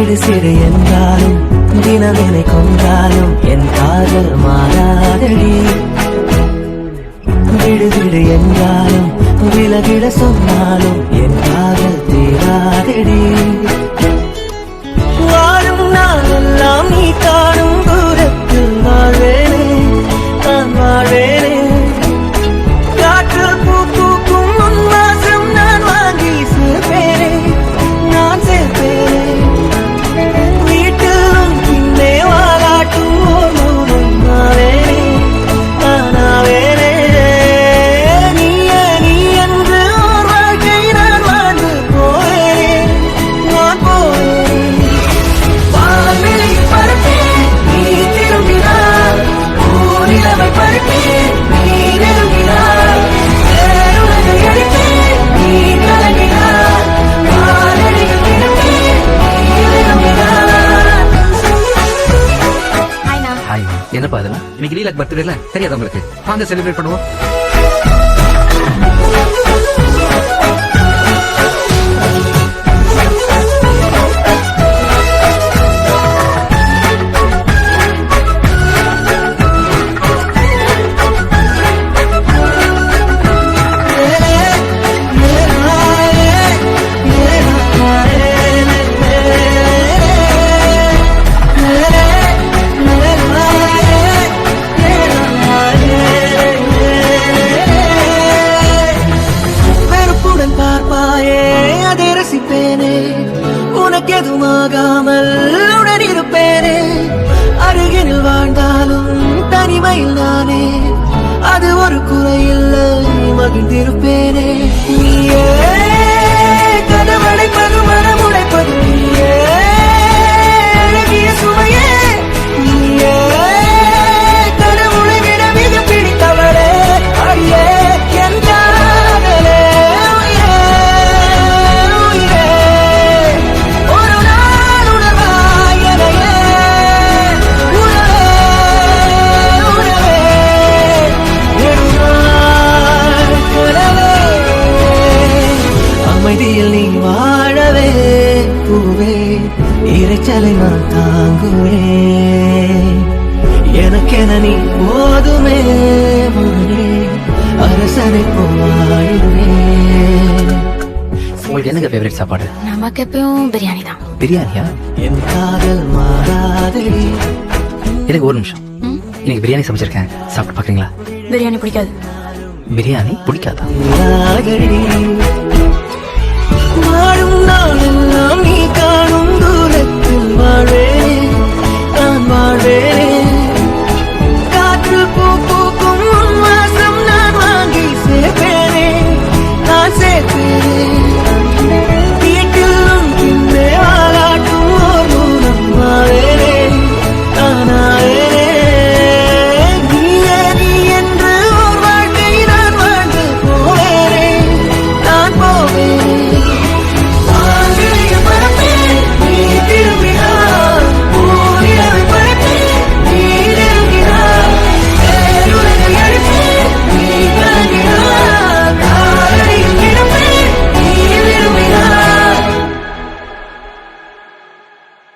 சிடு சிடு என்றாலும் தினவினை கொண்டாலும் என் காதல் மாறாதடி. விடு விடு என்றாலும் விலகிட சொன்னாலும் என் காதல் தீராதடி. வாழும் நாளெல்லாம் நீ காணும் தூரத்தில் வாழ்வேனே நான் வாழ்வேனே. காற்றில் பூ பூக்கும் உன் வாசம் நான் வாங்கி சேர்ப்பேனே நான் சேர்ப்பேனே. வீட்டிலும் பின்னே வாழாட்டும் ஓர் மௌனம் நாவேனே நானாவேனே. நீயே நீ என்று ஓர் வாழ்க்கை நான் வாழ்ந்து போவேனே நான் போவேனே. வான்வெளி பறப்பேன் நீ திரும்பினார், பூநிலவை பறப்பேன் நீ நெருங்கினார், பேருலகை அடிப்பேன் நீ கலங்கினார், காலடியில் கிடப்பேன் நீ விரும்பினார். ஹாய், என்னப்பா அதெல்லாம்? இன்னைக்கு லீலாக் பர்த்டேல தெரியாத உங்களுக்கு? வாங்க செலிப்ரேட் பண்ணுவோம். வெறுப்புடன் பார்ப்பாயே அதை ரசிப்பேனே, உனக்கு எதுமாகாமல் உடன் இருப்பேனே. அருகினில் வாழ்ந்தாலும் தனிமையில் நானே, அது ஒரு குறையில்லை மகிழ்ந்திருப்பேனே. நீயே கதவடைப்பது மனமுடைப்பது நீயே, அழகிய சுவையே நீயே, கடவுளை விட மிக பிடித்தவளே அடியே என் காதலே. உயிரே உயிரே ஒரு நாள் உணர்வாய் எனையே, உறவே உறவே நெடுநாள் கனவே. அமைதியில் நீ வாழவே பூவே, இறைச்சலை நான் தாங்குவேன். எனக்கென நீ போதுமே மகனே, அரசனை போவாழுவேன். உங்களுக்கு என்னங்க ஃபேவரட் சாப்பாடு? நமக்கு எப்பயும் பிரியாணி தான். பிரியாணியா? என் காதல் மாறாதடி. எனக்கு ஒரு நிமிஷம். இன்னைக்கு பிரியாணி சமைச்சிருக்கேன், சாப்பிட்டு பாக்குறீங்களா? பிரியாணி பிடிக்காது. பிரியாணி பிடிக்காதா? ராகடி